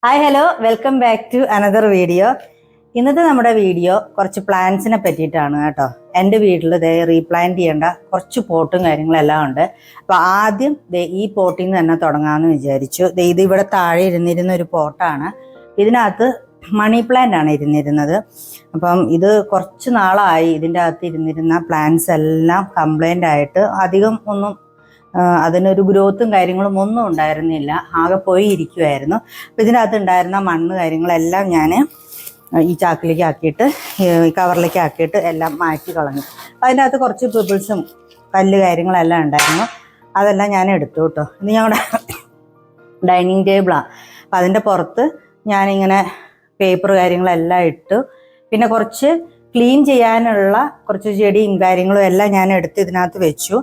Hi hello welcome back to another video. ഇന്നത്തെ നമ്മുടെ video കുറച്ച് പ്ലാന്റ്സിനെ പറ്റിയിട്ടാണ് കേട്ടോ. എൻ്റെ വീട്ടിൽ റീപ്ലാന്റ് ചെയ്യേണ്ട കുറച്ച് പോട്ടും കാര്യങ്ങളെല്ലാം ഉണ്ട്. അപ്പോൾ ആദ്യം ഈ പോട്ടിൽ നിന്ന് തന്നെ തുടങ്ങാമെന്ന് വിചാരിച്ചു. ഇത് ഇവിടെ താഴെ ഇരുന്നിരുന്ന ഒരു പോട്ടാണ്. ഇതിനകത്ത് മണി പ്ലാന്റ് ആണ് ഇരുന്നിരുന്നത്. അപ്പം ഇത് കുറച്ച് നാളായി ഇതിൻ്റെ അകത്ത് ഇരുന്നിരുന്ന പ്ലാന്റ്സ് എല്ലാം കംപ്ലൈൻ്റ് ആയിട്ട് അധികം ഒന്നും അതിനൊരു ഗ്രോത്തും കാര്യങ്ങളും ഒന്നും ഉണ്ടായിരുന്നില്ല, ആകെ പോയി ഇരിക്കുമായിരുന്നു. അപ്പോൾ ഇതിനകത്ത് ഉണ്ടായിരുന്ന മണ്ണ് കാര്യങ്ങളെല്ലാം ഞാൻ ഈ ചാക്കിലേക്ക് ആക്കിയിട്ട് ഈ കവറിലേക്ക് ആക്കിയിട്ട് എല്ലാം മാറ്റി കളഞ്ഞു. അപ്പോൾ അതിൻ്റെ അകത്ത് കുറച്ച് പിബിൾസും കല്ല് കാര്യങ്ങളെല്ലാം ഉണ്ടായിരുന്നു, അതെല്ലാം ഞാൻ എടുത്തു കേട്ടോ. ഇത് ഞങ്ങളുടെ ഡൈനിങ് ടേബിളാണ്. അപ്പം അതിൻ്റെ പുറത്ത് ഞാനിങ്ങനെ പേപ്പർ കാര്യങ്ങളെല്ലാം ഇട്ടു. പിന്നെ കുറച്ച് ക്ലീൻ ചെയ്യാനുള്ള കുറച്ച് ചെടിയും കാര്യങ്ങളും എല്ലാം ഞാൻ എടുത്ത് ഇതിനകത്ത് വെച്ചു.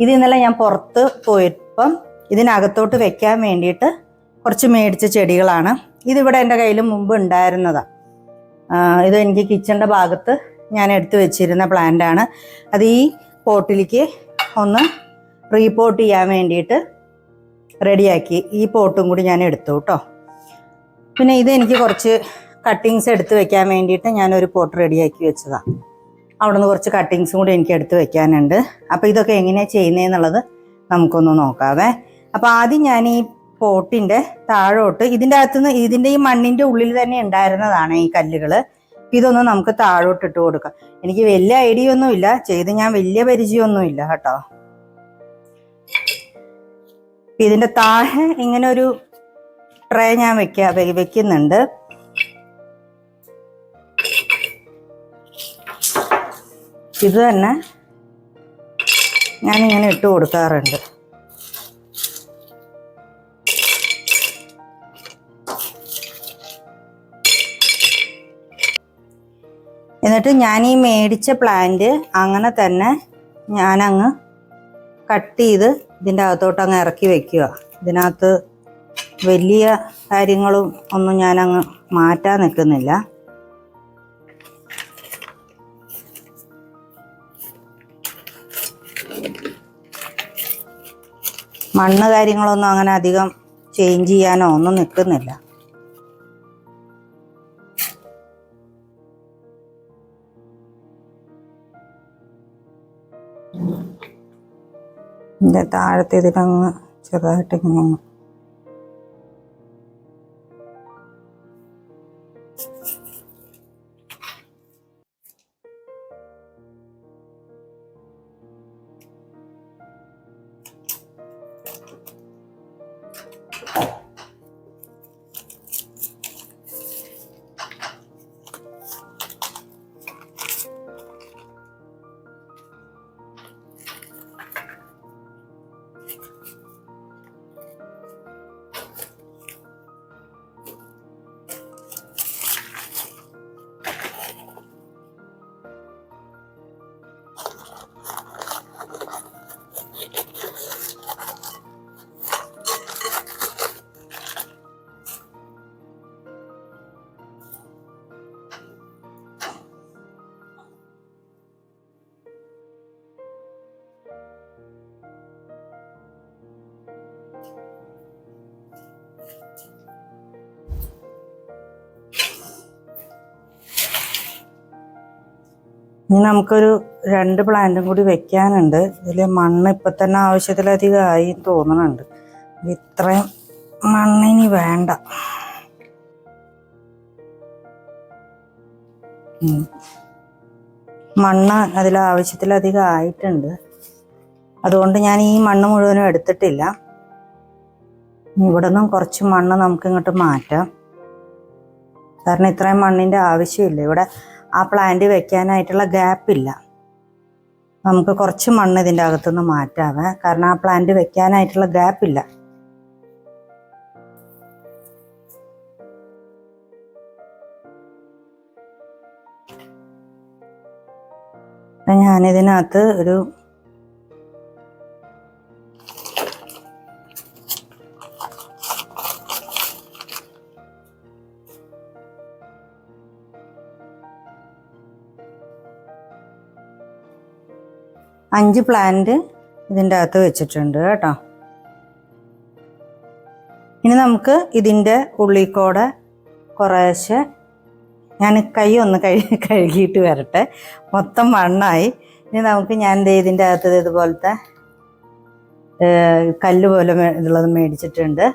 ഇത് ഇന്നലെ ഞാൻ പുറത്ത് പോയപ്പം ഇതിനകത്തോട്ട് വെക്കാൻ വേണ്ടിയിട്ട് കുറച്ച് മേടിച്ച ചെടികളാണ്. ഇതിവിടെ എൻ്റെ കയ്യിൽ മുമ്പ് ഉണ്ടായിരുന്നതാണ്. ഇത് എനിക്ക് കിച്ചണിൻ്റെ ഭാഗത്ത് ഞാൻ എടുത്ത് വെച്ചിരുന്ന പ്ലാന്റാണ്. അത് ഈ പോട്ടിലേക്ക് ഒന്ന് റീപോട്ട് ചെയ്യാൻ വേണ്ടിയിട്ട് റെഡിയാക്കി. ഈ പോട്ടും കൂടി ഞാൻ എടുത്തു കേട്ടോ. പിന്നെ ഇത് എനിക്ക് കുറച്ച് കട്ടിങ്സ് എടുത്ത് വെക്കാൻ വേണ്ടിയിട്ട് ഞാനൊരു പോട്ട് റെഡിയാക്കി വെച്ചതാണ്. അവിടെ നിന്ന് കുറച്ച് കട്ടിങ്സും കൂടി എനിക്ക് എടുത്ത് വെക്കാനുണ്ട്. അപ്പോൾ ഇതൊക്കെ എങ്ങനെയാണ് ചെയ്യുന്നതെന്നുള്ളത് നമുക്കൊന്ന് നോക്കാവേ. അപ്പോൾ ആദ്യം ഞാൻ ഈ പോട്ടിൻ്റെ താഴോട്ട് ഇതിൻ്റെ അകത്തുനിന്ന് ഇതിൻ്റെ ഈ മണ്ണിൻ്റെ ഉള്ളിൽ തന്നെ ഉണ്ടായിരുന്നതാണ് ഈ കല്ലുകൾ. ഇതൊന്ന് നമുക്ക് താഴോട്ട് ഇട്ട് കൊടുക്കാം. എനിക്ക് വലിയ ഐഡിയ ഒന്നുമില്ല, ചെയ്ത് ഞാൻ വലിയ പരിചയമൊന്നുമില്ല കേട്ടോ. ഇതിൻ്റെ താഴെ ഇങ്ങനെ ഒരു ട്രേ ഞാൻ വെക്കുന്നുണ്ട്. ഇത് തന്നെ ഞാനിങ്ങനെ ഇട്ട് കൊടുക്കാറുണ്ട്. എന്നിട്ട് ഞാൻ ഈ മേടിച്ച പ്ലാന്റ് അങ്ങനെ തന്നെ ഞാനങ്ങ് കട്ട് ചെയ്ത് ഇതിൻ്റെ അകത്തോട്ട് അങ്ങ് ഇറക്കി വെക്കുക. ഇതിനകത്ത് വലിയ കാര്യങ്ങളും ഒന്നും ഞാനങ്ങ് മാറ്റാൻ നിൽക്കുന്നില്ല. മണ്ണ് കാര്യങ്ങളൊന്നും അങ്ങനെ അധികം ചേഞ്ച് ചെയ്യാനോ ഒന്നും നിൽക്കുന്നില്ല. ഇതിൻ്റെ താഴത്തെ ഇതിലങ്ങ് ചെറുതായിട്ട് ഇങ്ങനെ ഇനി നമുക്കൊരു 2 പ്ലാന്റും കൂടി വെക്കാനുണ്ട്. ഇതിൽ മണ്ണ് ഇപ്പം തന്നെ ആവശ്യത്തിലധികം ആയി തോന്നുന്നുണ്ട്. ഇത്രയും മണ്ണിനി വേണ്ട. മണ്ണ് അതിൽ ആവശ്യത്തിലധികം ആയിട്ടുണ്ട്. അതുകൊണ്ട് ഞാൻ ഈ മണ്ണ് മുഴുവനും എടുത്തിട്ടില്ല. ഇവിടെ നിന്നും കുറച്ച് മണ്ണ് നമുക്ക് ഇങ്ങോട്ട് മാറ്റാം. കാരണം ഇത്രയും മണ്ണിൻ്റെ ആവശ്യമില്ല. ഇവിടെ ആ പ്ലാന്റ് വെക്കാനായിട്ടുള്ള ഗ്യാപ്പില്ല. നമുക്ക് കുറച്ച് മണ്ണ് ഇതിൻ്റെ അകത്തുനിന്ന് മാറ്റാവേ, കാരണം ആ പ്ലാന്റ് വെക്കാനായിട്ടുള്ള ഗ്യാപ്പില്ല. ഞാനിതിനകത്ത് ഒരു 5 പ്ലാന്റ് ഇതിൻ്റെ അകത്ത് വെച്ചിട്ടുണ്ട് കേട്ടോ. ഇനി നമുക്ക് ഇതിൻ്റെ ഉള്ളിക്കൂടെ കുറേശ്ശെ ഞാൻ കൈ ഒന്ന് കഴുകിയിട്ട് വരട്ടെ. മൊത്തം മണ്ണായി. ഇനി നമുക്ക് ഞാൻ ഇതിൻ്റെ അകത്ത് ഇതുപോലത്തെ കല്ല് പോലെ ഉള്ളത് മേടിച്ചിട്ടുണ്ട്.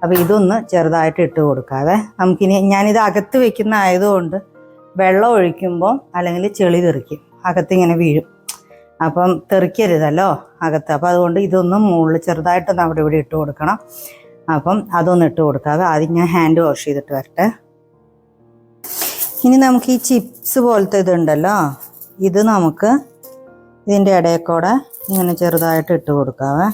അപ്പോൾ ഇതൊന്ന് ചെറുതായിട്ട് ഇട്ട് കൊടുക്കാവേ. നമുക്കിനി ഞാനിത് അകത്ത് വെക്കുന്ന ആയതുകൊണ്ട് വെള്ളം ഒഴിക്കുമ്പോൾ അല്ലെങ്കിൽ ചെളി തെറിക്കും, അകത്തിങ്ങനെ വീഴും. അപ്പം തെറിക്കരുതല്ലോ അകത്ത്. അപ്പോൾ അതുകൊണ്ട് ഇതൊന്നും മുകളിൽ ചെറുതായിട്ടൊന്ന് അവിടെ ഇവിടെ ഇട്ട് കൊടുക്കണം. അപ്പം അതൊന്ന് ഇട്ട് കൊടുക്കാവേ. ആദ്യം ഞാൻ ഹാൻഡ് വാഷ് ചെയ്തിട്ട് വരട്ടെ. ഇനി നമുക്ക് ഈ ചിപ്സ് പോലത്തെ ഇതുണ്ടല്ലോ, ഇത് നമുക്ക് ഇതിൻ്റെ ഇടയിൽ കൂടെ ഇങ്ങനെ ചെറുതായിട്ട് ഇട്ട് കൊടുക്കാവേ.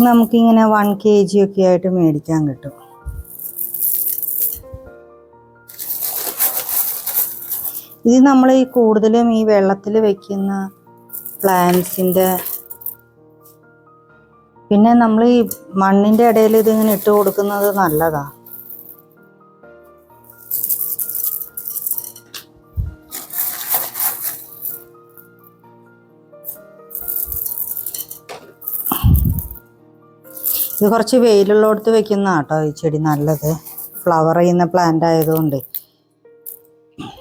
നമുക്കിങ്ങനെ 1 kg ഒക്കെ ആയിട്ട് മേടിക്കാൻ കിട്ടും. ഇത് നമ്മൾ ഈ കൂടുതലും ഈ വെള്ളത്തിൽ വെക്കുന്ന പ്ലാന്റ്സിൻ്റെ, പിന്നെ നമ്മൾ ഈ മണ്ണിൻ്റെ ഇടയിൽ ഇതിങ്ങനെ ഇട്ട് കൊടുക്കുന്നത് നല്ലതാണ്. ഇത് കുറച്ച് വെയിലുള്ളിടത്ത് വെക്കുന്ന കേട്ടോ ഈ ചെടി നല്ലത്. ഫ്ലവർ ചെയ്യുന്ന പ്ലാന്റ് ആയതുകൊണ്ട്.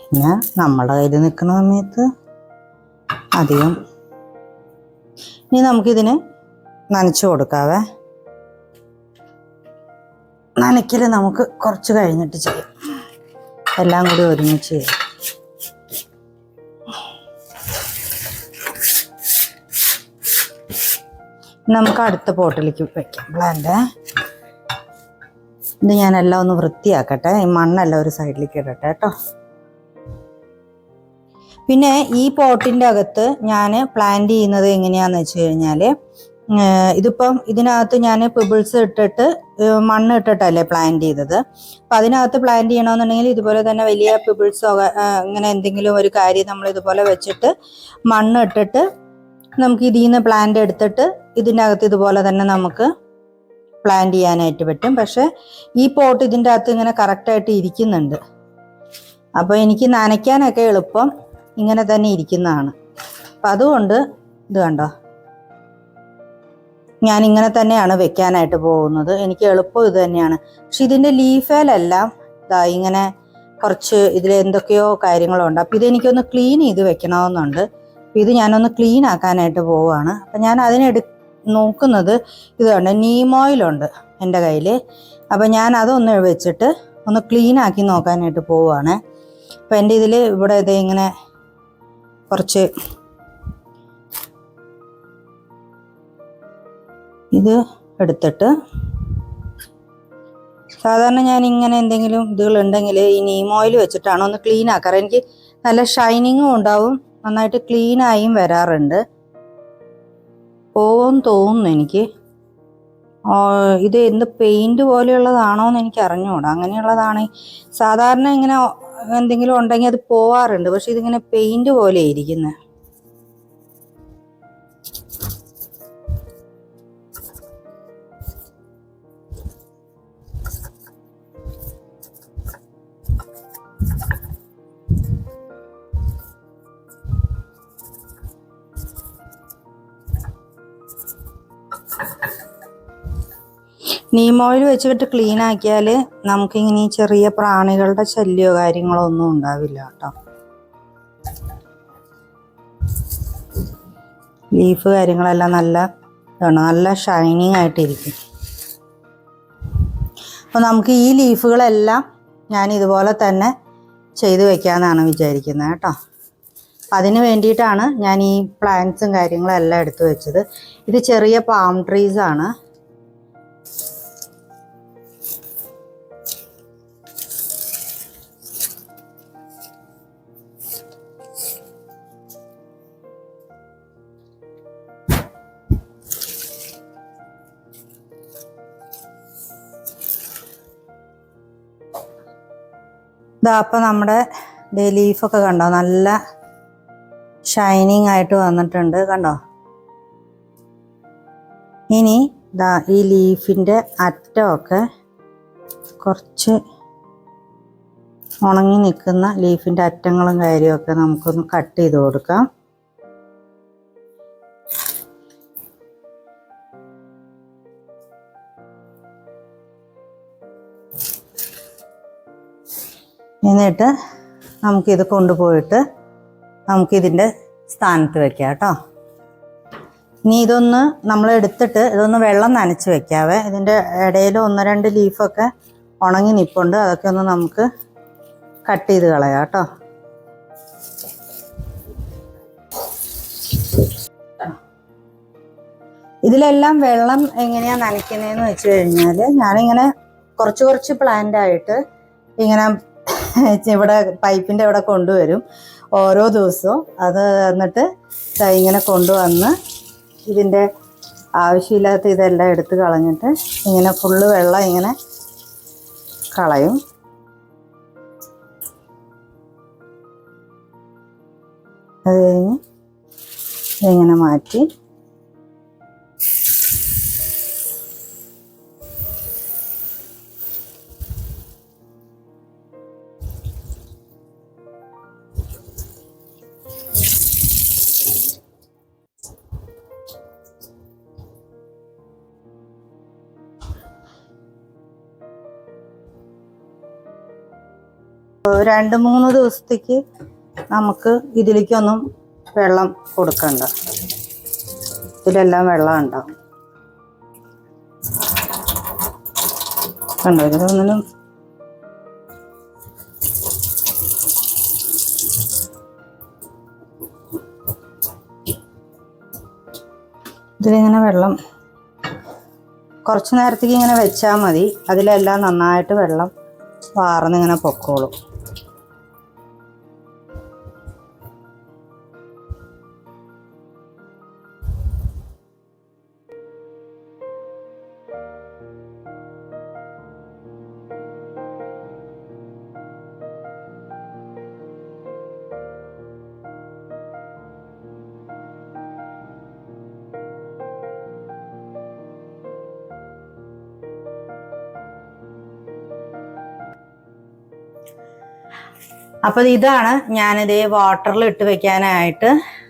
പിന്നെ നമ്മുടെ കയ്യിൽ നിൽക്കുന്ന സമയത്ത് അധികം. ഇനി നമുക്കിതിന് നനച്ചു കൊടുക്കാവേ. നനയ്ക്കൽ നമുക്ക് കുറച്ച് കഴിഞ്ഞിട്ട് ചെയ്യാം, എല്ലാം കൂടി ഒരുമിച്ച് ചെയ്യാം. നമുക്ക് അടുത്ത പോട്ടിലേക്ക് വയ്ക്കാം പ്ലാന്റ്. ഇത് ഞാനെല്ലാം ഒന്ന് വൃത്തിയാക്കട്ടെ. ഈ മണ്ണെല്ലാം ഒരു സൈഡിലേക്ക് ഇടട്ടെ കേട്ടോ. പിന്നെ ഈ പോട്ടിൻ്റെ അകത്ത് ഞാൻ പ്ലാന്റ് ചെയ്യുന്നത് എങ്ങനെയാണെന്ന് വെച്ച് കഴിഞ്ഞാൽ, ഇതിപ്പം ഇതിനകത്ത് ഞാൻ പിബിൾസ് ഇട്ടിട്ട് മണ്ണ് ഇട്ടിട്ടല്ലേ പ്ലാന്റ് ചെയ്തത്. അപ്പം അതിനകത്ത് പ്ലാന്റ് ചെയ്യണമെന്നുണ്ടെങ്കിൽ ഇതുപോലെ തന്നെ വലിയ പിബിൾസോ അങ്ങനെ എന്തെങ്കിലും ഒരു കാര്യം നമ്മൾ ഇതുപോലെ വെച്ചിട്ട് മണ്ണ് ഇട്ടിട്ട് നമുക്ക് ഇതിൽ നിന്ന് പ്ലാന്റ് എടുത്തിട്ട് ഇതിൻ്റെ അകത്ത് ഇതുപോലെ തന്നെ നമുക്ക് പ്ലാന്റ് ചെയ്യാനായിട്ട് പറ്റും. പക്ഷേ ഈ പോട്ട് ഇതിൻ്റെ അകത്ത് ഇങ്ങനെ കറക്റ്റായിട്ട് ഇരിക്കുന്നുണ്ട്. അപ്പോൾ എനിക്ക് നനയ്ക്കാനൊക്കെ എളുപ്പം ഇങ്ങനെ തന്നെ ഇരിക്കുന്നതാണ്. അപ്പം അതുകൊണ്ട് ഇത് കണ്ടോ, ഞാൻ ഇങ്ങനെ തന്നെയാണ് വെക്കാനായിട്ട് പോകുന്നത്. എനിക്ക് എളുപ്പം ഇത് തന്നെയാണ്. പക്ഷെ ഇതിൻ്റെ ലീഫേലെല്ലാം ഇങ്ങനെ കുറച്ച് ഇതിൽ എന്തൊക്കെയോ കാര്യങ്ങളുണ്ട്. അപ്പം ഇതെനിക്കൊന്ന് ക്ലീൻ ചെയ്ത് വെക്കണമെന്നുണ്ട്. അപ്പം ഇത് ഞാനൊന്ന് ക്ലീൻ ആക്കാനായിട്ട് പോവുകയാണ്. അപ്പം ഞാൻ നോക്കുന്നത് ഇത് കണ്ട് നീം ഓയിലുണ്ട് എൻ്റെ കയ്യിൽ. അപ്പം ഞാൻ അതൊന്ന് വെച്ചിട്ട് ഒന്ന് ക്ലീൻ ആക്കി നോക്കാനായിട്ട് പോവുകയാണ്. അപ്പം എൻ്റെ ഇതിൽ ഇവിടെ ഇത് ഇങ്ങനെ കുറച്ച് ഇത് എടുത്തിട്ട്, സാധാരണ ഞാൻ ഇങ്ങനെ എന്തെങ്കിലും ഇതുകളുണ്ടെങ്കിൽ ഈ നീം ഓയിൽ വെച്ചിട്ടാണ് ഒന്ന് ക്ലീൻ ആക്കാറ്. എനിക്ക് നല്ല ഷൈനിങ്ങും ഉണ്ടാവും, നന്നായിട്ട് ക്ലീനായും വരാറുണ്ട്. പോവും തോന്നുന്നു എനിക്ക്. ഇത് എന്ത് പെയിൻറ് പോലെയുള്ളതാണോ എന്ന് എനിക്ക് അറിഞ്ഞുകൂടാ. അങ്ങനെയുള്ളതാണ് സാധാരണ ഇങ്ങനെ എന്തെങ്കിലും ഉണ്ടെങ്കിൽ അത് പോവാറുണ്ട്. പക്ഷെ ഇതിങ്ങനെ പെയിൻറ് പോലെ ഇരിക്കുന്നത്. നീം ഓയിൽ വെച്ചിട്ട് ക്ലീൻ ആക്കിയാൽ നമുക്കിങ്ങനെ ഈ ചെറിയ പ്രാണികളുടെ ശല്യമോ കാര്യങ്ങളോ ഒന്നും ഉണ്ടാവില്ല കേട്ടോ. ലീഫ് കാര്യങ്ങളെല്ലാം നല്ല ഷൈനിങ് ആയിട്ടിരിക്കും. അപ്പോൾ നമുക്ക് ഈ ലീഫുകളെല്ലാം ഞാൻ ഇതുപോലെ തന്നെ ചെയ്ത് വെക്കാമെന്നാണ് വിചാരിക്കുന്നത് കേട്ടോ. അതിന് വേണ്ടിയിട്ടാണ് ഞാൻ ഈ പ്ലാന്റ്സും കാര്യങ്ങളും എല്ലാം എടുത്തു വെച്ചത്. ഇത് ചെറിയ പാം ട്രീസ് ആണ്. ഇതാ അപ്പം നമ്മുടെ ലീഫൊക്കെ കണ്ടോ, നല്ല ഷൈനിങ് ആയിട്ട് വന്നിട്ടുണ്ട് കണ്ടോ. ഇനി ദാ ഈ ലീഫിൻ്റെ അറ്റമൊക്കെ കുറച്ച് ഉണങ്ങി നിൽക്കുന്ന ലീഫിൻ്റെ അറ്റങ്ങളും കാര്യമൊക്കെ നമുക്കൊന്ന് കട്ട് ചെയ്ത് കൊടുക്കാം. എന്നിട്ട് നമുക്കിത് കൊണ്ടുപോയിട്ട് നമുക്കിതിൻ്റെ സ്ഥാനത്ത് വെക്കാം കേട്ടോ. ഇനി ഇതൊന്ന് നമ്മൾ എടുത്തിട്ട് ഇതൊന്ന് വെള്ളം നനച്ച് വെക്കാവേ. ഇതിൻ്റെ ഇടയിൽ 1-2 ലീഫൊക്കെ ഉണങ്ങി നിൽപ്പുണ്ട്. അതൊക്കെ ഒന്ന് നമുക്ക് കട്ട് ചെയ്ത് കളയാം കേട്ടോ. ഇതിലെല്ലാം വെള്ളം എങ്ങനെയാണ് നനയ്ക്കുന്നതെന്ന് വെച്ച് കഴിഞ്ഞാൽ ഞാനിങ്ങനെ കുറച്ച് പ്ലാന്റ് ആയിട്ട് ഇങ്ങനെ ഇവിടെ പൈപ്പിൻ്റെ ഇവിടെ കൊണ്ടുവരും ഓരോ ദിവസവും. അത് എന്നിട്ട് ഇങ്ങനെ കൊണ്ടുവന്ന് ഇതിൻ്റെ ആവശ്യമില്ലാത്ത ഇതെല്ലാം എടുത്ത് കളഞ്ഞിട്ട് ഇങ്ങനെ ഫുള്ള് വെള്ളം ഇങ്ങനെ കളയും. അത് കഴിഞ്ഞ് ഇതിങ്ങനെ മാറ്റി ഒരു 2-3 ദിവസത്തേക്ക് നമുക്ക് ഇതിലേക്കൊന്നും വെള്ളം കൊടുക്കണ്ട. ഇതിലെല്ലാം വെള്ളം ഉണ്ടാവും. കണ്ടോ, ഇതൊന്നിനും ഇതിലിങ്ങനെ വെള്ളം കുറച്ച് നേരത്തേക്ക് ഇങ്ങനെ വെച്ചാൽ മതി. അതിലെല്ലാം നന്നായിട്ട് വെള്ളം വാർന്നിങ്ങനെ പൊക്കോളും. അപ്പോൾ ഇതാണ് ഞാനിതേ വാട്ടറിൽ ഇട്ട് വെക്കാനായിട്ട്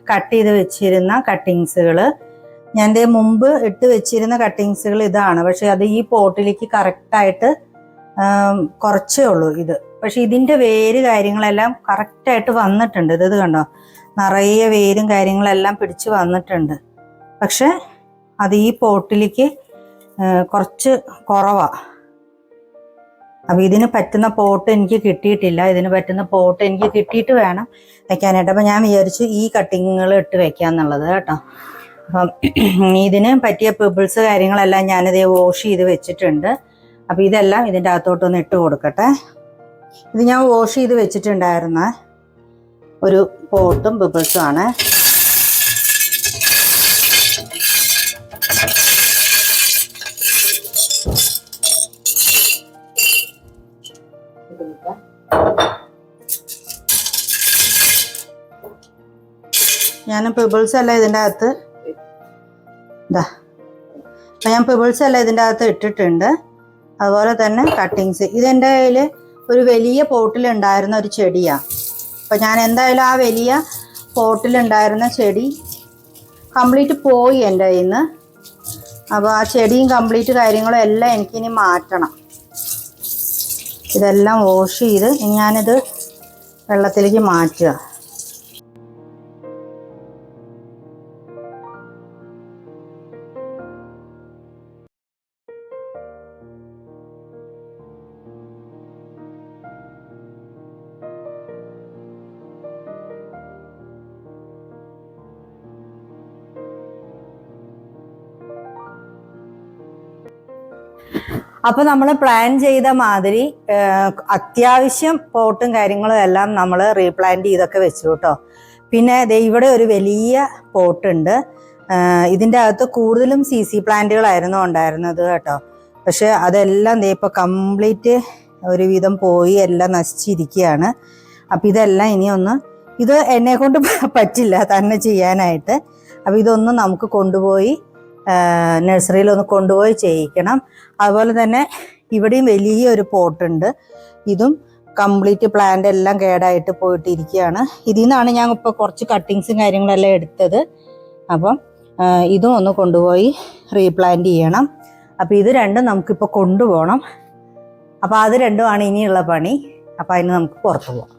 കട്ട് ചെയ്ത് വെച്ചിരുന്ന കട്ടിങ്സുകൾ. ഞാൻ ഇതേ മുമ്പ് ഇട്ട് വെച്ചിരുന്ന കട്ടിങ്സുകൾ ഇതാണ്. പക്ഷെ അത് ഈ പോട്ടിലേക്ക് കറക്റ്റായിട്ട് കുറച്ചേ ഉള്ളൂ ഇത്. പക്ഷെ ഇതിൻ്റെ വേര് കാര്യങ്ങളെല്ലാം കറക്റ്റായിട്ട് വന്നിട്ടുണ്ട്. ഇത് കണ്ടോ, നിറയെ വേരും കാര്യങ്ങളെല്ലാം പിടിച്ച് വന്നിട്ടുണ്ട്. പക്ഷെ അത് ഈ പോട്ടിലേക്ക് കുറച്ച് കുറവാണ്. അപ്പോൾ ഇതിന് പറ്റുന്ന പോട്ട് എനിക്ക് കിട്ടിയിട്ടില്ല. ഇതിന് പറ്റുന്ന പോട്ട് എനിക്ക് കിട്ടിയിട്ട് വേണം വെക്കാനായിട്ട്. അപ്പം ഞാൻ വിചാരിച്ചു ഈ കട്ടിങ്ങുകൾ ഇട്ട് വെക്കാന്നുള്ളത് കേട്ടോ. അപ്പം ഇതിന് പറ്റിയ പിബിൾസ് കാര്യങ്ങളെല്ലാം ഞാനിത് വാഷ് ചെയ്ത് വെച്ചിട്ടുണ്ട്. അപ്പോൾ ഇതെല്ലാം ഇതിൻ്റെ അകത്തോട്ടൊന്ന് ഇട്ട് കൊടുക്കട്ടെ. ഇത് ഞാൻ വാഷ് ചെയ്ത് വെച്ചിട്ടുണ്ടായിരുന്ന ഒരു പോട്ടും പിബിൾസും ആണ്. ഞാൻ പിബിൾസ് എല്ലാം ഇതിൻ്റെ അകത്ത് ഞാൻ പിബിൾസ് എല്ലാം ഇതിൻ്റെ അകത്ത് ഇട്ടിട്ടുണ്ട്. അതുപോലെ തന്നെ കട്ടിങ്സ്. ഇതെൻ്റെ കയ്യിൽ ഒരു വലിയ പോട്ടിലുണ്ടായിരുന്ന ഒരു ചെടിയാണ്. അപ്പം ഞാൻ എന്തായാലും ആ വലിയ പോട്ടിലുണ്ടായിരുന്ന ചെടി കംപ്ലീറ്റ് പോയി എൻ്റെ കയ്യിൽ നിന്ന്. അപ്പോൾ ആ ചെടിയും കംപ്ലീറ്റ് കാര്യങ്ങളും എല്ലാം എനിക്കിനി മാറ്റണം. ഇതെല്ലാം വാഷ് ചെയ്ത് ഞാനിത് വെള്ളത്തിലേക്ക് മാറ്റുക. അപ്പോൾ നമ്മൾ പ്ലാൻ ചെയ്ത മാതിരി അത്യാവശ്യം പോട്ടും കാര്യങ്ങളും എല്ലാം നമ്മൾ റീപ്ലാന്റ് ചെയ്തൊക്കെ വെച്ചു കേട്ടോ. പിന്നെ ഇവിടെ ഒരു വലിയ പോട്ടുണ്ട്. ഇതിൻ്റെ അകത്ത് കൂടുതലും CC പ്ലാന്റുകളായിരുന്നു ഉണ്ടായിരുന്നത് കേട്ടോ. പക്ഷെ അതെല്ലാം ഇപ്പോൾ കംപ്ലീറ്റ് ഒരുവിധം പോയി, എല്ലാം നശിച്ചിരിക്കുകയാണ്. അപ്പം ഇതെല്ലാം ഇനിയൊന്ന് ഇത് എന്നെ കൊണ്ട് പറ്റില്ല തന്നെ ചെയ്യാനായിട്ട്. അപ്പം ഇതൊന്നും നമുക്ക് കൊണ്ടുപോയി നഴ്സറിയിലൊന്ന് കൊണ്ടുപോയി ചെയ്യിക്കണം. അതുപോലെ തന്നെ ഇവിടെയും വലിയൊരു പോട്ടുണ്ട്. ഇതും കംപ്ലീറ്റ് പ്ലാന്റ് എല്ലാം കേടായിട്ട് പോയിട്ടിരിക്കുകയാണ്. ഇതിൽ നിന്നാണ് ഞാൻ ഇപ്പോൾ കുറച്ച് കട്ടിങ്സും കാര്യങ്ങളെല്ലാം എടുത്തത്. അപ്പം ഇതും ഒന്ന് കൊണ്ടുപോയി റീപ്ലാന്റ് ചെയ്യണം. അപ്പോൾ ഇത് രണ്ടും നമുക്കിപ്പോൾ കൊണ്ടുപോകണം. അപ്പോൾ അത് രണ്ടുമാണ് ഇനിയുള്ള പണി. അപ്പോൾ അതിന് നമുക്ക് പുറത്ത് പോവാം.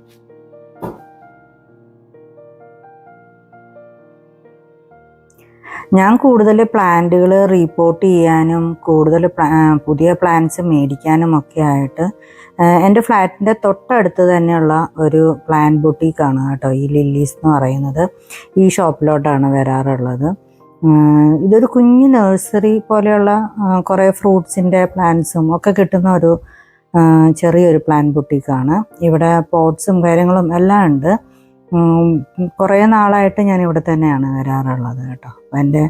ഞാൻ കൂടുതൽ പ്ലാന്റുകൾ റീപോർട്ട് ചെയ്യാനും കൂടുതൽ പുതിയ പ്ലാന്റ്സ് മേടിക്കാനും ഒക്കെ ആയിട്ട് എൻ്റെ ഫ്ലാറ്റിൻ്റെ തൊട്ടടുത്ത് തന്നെയുള്ള ഒരു പ്ലാന്റ് ബൊട്ടീക്കാണ് കേട്ടോ ഈ ലില്ലീസ് എന്ന് പറയുന്നത്. ഈ ഷോപ്പിലോട്ടാണ് വരാറുള്ളത്. ഇതൊരു കുഞ്ഞ് നഴ്സറി പോലെയുള്ള കുറേ ഫ്രൂട്ട്സിൻ്റെ പ്ലാന്റ്സും ഒക്കെ കിട്ടുന്ന ഒരു ചെറിയൊരു പ്ലാന്റ് ബൊട്ടീക്കാണ്. ഇവിടെ പോട്ട്സും കാര്യങ്ങളും എല്ലാം ഉണ്ട്. കുറേ നാളായിട്ട് ഞാൻ ഇവിടെ തന്നെയാണ് വരാറുള്ളത് കേട്ടോ. അപ്പോൾ എൻ്റെ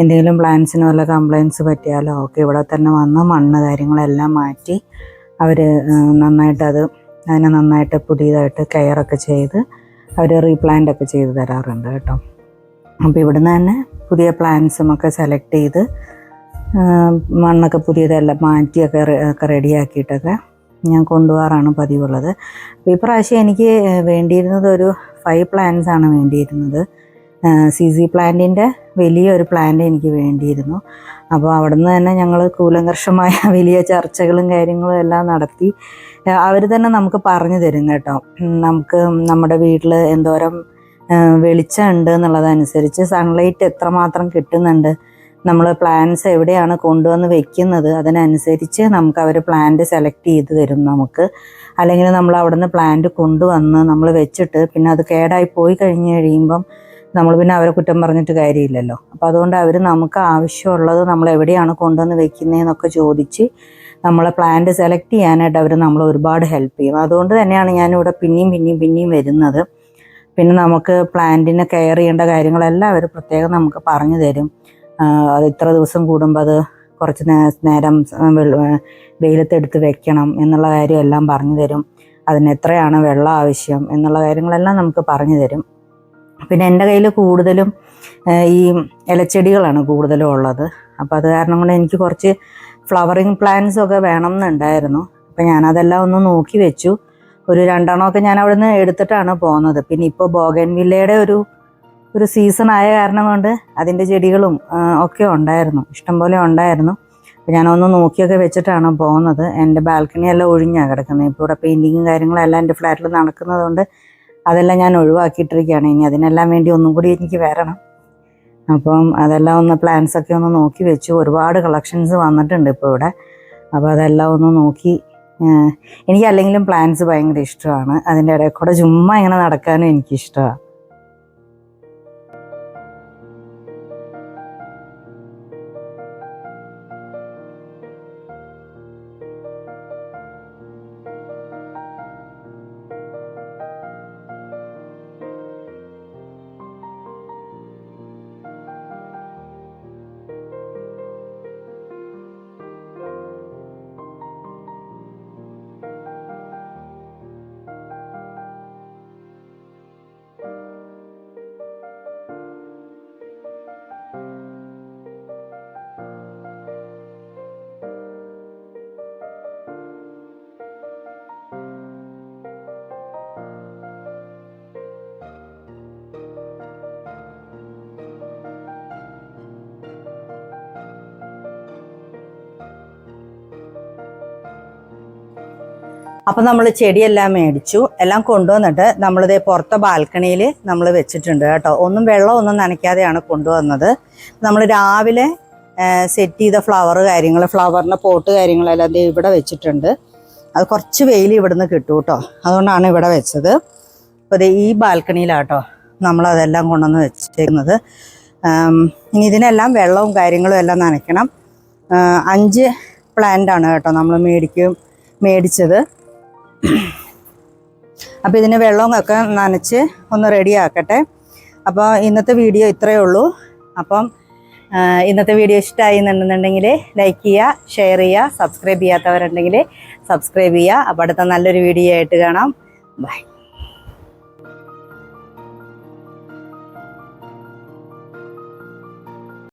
എന്തെങ്കിലും പ്ലാന്റ്സിന് വല്ല കംപ്ലയിൻറ്റ്സ് പറ്റിയാലോ ഒക്കെ ഇവിടെ തന്നെ വന്ന് മണ്ണ് കാര്യങ്ങളെല്ലാം മാറ്റി അവർ അതിനെ നന്നായിട്ട് പുതിയതായിട്ട് കെയറൊക്കെ ചെയ്ത് അവർ റീപ്ലാന്റ് ഒക്കെ ചെയ്ത് തരാറുണ്ട് കേട്ടോ. അപ്പോൾ ഇവിടുന്ന് തന്നെ പുതിയ പ്ലാന്റ്സും ഒക്കെ സെലക്ട് ചെയ്ത് മണ്ണൊക്കെ പുതിയതെല്ലാം മാറ്റിയൊക്കെ റെഡിയാക്കിയിട്ടൊക്കെ ഞാൻ കൊണ്ടുപോകാറാണ് പതിവുള്ളത്. അപ്പോൾ ഈ പ്രാവശ്യം എനിക്ക് വേണ്ടിയിരുന്നത് ഒരു 5 പ്ലാന്റ്സ് ആണ് വേണ്ടിയിരുന്നത്. CZ പ്ലാന്റിൻ്റെ വലിയൊരു പ്ലാന്റ് എനിക്ക് വേണ്ടിയിരുന്നു. അപ്പോൾ അവിടെ നിന്ന് തന്നെ ഞങ്ങൾ കൂലങ്കർഷമായ വലിയ ചർച്ചകളും കാര്യങ്ങളും എല്ലാം നടത്തി. അവർ തന്നെ നമുക്ക് പറഞ്ഞു തരും കേട്ടോ, നമുക്ക് നമ്മുടെ വീട്ടിൽ എന്തോരം വെളിച്ചം ഉണ്ട് എന്നുള്ളതനുസരിച്ച് സൺലൈറ്റ് എത്രമാത്രം കിട്ടുന്നുണ്ട്, നമ്മൾ പ്ലാന്റ്സ് എവിടെയാണ് കൊണ്ടുവന്ന് വെക്കുന്നത് അതിനനുസരിച്ച് നമുക്ക് അവർ പ്ലാന്റ് സെലക്ട് ചെയ്ത് തരും നമുക്ക്. അല്ലെങ്കിൽ നമ്മൾ അവിടെ നിന്ന് പ്ലാന്റ് കൊണ്ടുവന്ന് നമ്മൾ വെച്ചിട്ട് പിന്നെ അത് കേടായി പോയി കഴിയുമ്പം നമ്മൾ പിന്നെ അവരെ കുറ്റം പറഞ്ഞിട്ട് കാര്യമില്ലല്ലോ. അപ്പോൾ അതുകൊണ്ട് അവർ നമുക്ക് ആവശ്യമുള്ളത് നമ്മൾ എവിടെയാണ് കൊണ്ടുവന്ന് വെക്കുന്നതെന്നൊക്കെ ചോദിച്ച് നമ്മളെ പ്ലാന്റ് സെലക്ട് ചെയ്യാനായിട്ട് അവർ നമ്മൾ ഒരുപാട് ഹെൽപ്പ് ചെയ്യും. അതുകൊണ്ട് തന്നെയാണ് ഞാനിവിടെ പിന്നെയും വരുന്നത്. പിന്നെ നമുക്ക് പ്ലാന്റിനെ കെയർ ചെയ്യേണ്ട കാര്യങ്ങളെല്ലാം അവർ പ്രത്യേകം നമുക്ക് പറഞ്ഞു തരും. അത് ഇത്ര ദിവസം കൂടുമ്പോൾ അത് കുറച്ച് നേരം വെയിലത്തെടുത്ത് വെക്കണം എന്നുള്ള കാര്യം എല്ലാം പറഞ്ഞു തരും. അതിന് എത്രയാണ് വെള്ളം ആവശ്യം എന്നുള്ള കാര്യങ്ങളെല്ലാം നമുക്ക് പറഞ്ഞു തരും. പിന്നെ എൻ്റെ കയ്യിൽ കൂടുതലും ഈ ഇലച്ചെടികളാണ് കൂടുതലും ഉള്ളത്. അപ്പോൾ അത് കാരണം കൊണ്ട് എനിക്ക് കുറച്ച് ഫ്ലവറിങ് പ്ലാന്റ്സും ഒക്കെ വേണം എന്നുണ്ടായിരുന്നു. അപ്പോൾ ഞാനതെല്ലാം ഒന്ന് നോക്കി വെച്ചു. ഒരു 2 എണ്ണമൊക്കെ ഞാൻ അവിടെ നിന്ന് എടുത്തിട്ടാണ് പോകുന്നത്. പിന്നെ ഇപ്പോൾ ബോഗൻവില്ലയുടെ ഒരു സീസൺ ആയ കാരണം കൊണ്ട് അതിൻ്റെ ചെടികളും ഒക്കെ ഉണ്ടായിരുന്നു, ഇഷ്ടംപോലെ ഉണ്ടായിരുന്നു. അപ്പോൾ ഞാനൊന്ന് നോക്കിയൊക്കെ വെച്ചിട്ടാണ് പോകുന്നത്. എൻ്റെ ബാൽക്കണി എല്ലാം ഒഴിഞ്ഞാണ് കിടക്കുന്നത്. ഇപ്പോൾ ഇവിടെ പെയിൻറ്റിങ്ങും കാര്യങ്ങളെല്ലാം എൻ്റെ ഫ്ലാറ്റിൽ നടക്കുന്നത് കൊണ്ട് അതെല്ലാം ഞാൻ ഒഴിവാക്കിയിട്ടിരിക്കുകയാണ്. ഇനി അതിനെല്ലാം വേണ്ടി ഒന്നും കൂടി എനിക്ക് വരണം. അപ്പം അതെല്ലാം ഒന്ന് പ്ലാന്റ്സൊക്കെ ഒന്ന് നോക്കി വെച്ചു. ഒരുപാട് കളക്ഷൻസ് വന്നിട്ടുണ്ട് ഇപ്പോൾ ഇവിടെ. അപ്പോൾ അതെല്ലാം ഒന്ന് നോക്കി. എനിക്ക് അല്ലെങ്കിലും പ്ലാന്റ്സ് ഭയങ്കര ഇഷ്ടമാണ്. അതിൻ്റെ ഇടയിൽ കൂടെ ചുമ്മാ ഇങ്ങനെ നടക്കാനും എനിക്കിഷ്ടമാണ്. അപ്പം നമ്മൾ ചെടിയെല്ലാം മേടിച്ചു, എല്ലാം കൊണ്ടുവന്നിട്ട് നമ്മളിത് പുറത്തെ ബാൽക്കണിയിൽ നമ്മൾ വെച്ചിട്ടുണ്ട് കേട്ടോ. വെള്ളമൊന്നും നനയ്ക്കാതെയാണ് കൊണ്ടുവന്നത്. നമ്മൾ രാവിലെ സെറ്റ് ചെയ്ത ഫ്ലവറിൻ്റെ പോട്ട് കാര്യങ്ങളെല്ലാം അത് ഇവിടെ വെച്ചിട്ടുണ്ട്. അത് കുറച്ച് വെയിൽ ഇവിടുന്ന് കിട്ടും കേട്ടോ, അതുകൊണ്ടാണ് ഇവിടെ വെച്ചത്. അപ്പോൾ ഈ ബാൽക്കണിയിലാട്ടോ നമ്മളതെല്ലാം കൊണ്ടുവന്ന് വെച്ചിരിക്കുന്നത്. ഇനി ഇതിനെല്ലാം വെള്ളവും കാര്യങ്ങളും എല്ലാം നനയ്ക്കണം. 5 പ്ലാന്റാണ് കേട്ടോ നമ്മൾ മേടിച്ചത്. അപ്പോൾ ഇതിന് വെള്ളമൊക്കെ നനച്ച് ഒന്ന് റെഡിയാക്കട്ടെ. അപ്പോൾ ഇന്നത്തെ വീഡിയോ ഇത്രയേ ഉള്ളൂ. അപ്പം ഇന്നത്തെ വീഡിയോ ഇഷ്ടമായി എന്നുണ്ടെന്നുണ്ടെങ്കിൽ ലൈക്ക് ചെയ്യുക, ഷെയർ ചെയ്യുക, സബ്സ്ക്രൈബ് ചെയ്യാത്തവരുണ്ടെങ്കിൽ സബ്സ്ക്രൈബ് ചെയ്യുക. അപ്പോൾ അടുത്ത നല്ലൊരു വീഡിയോ ആയിട്ട് കാണാം. ബൈ.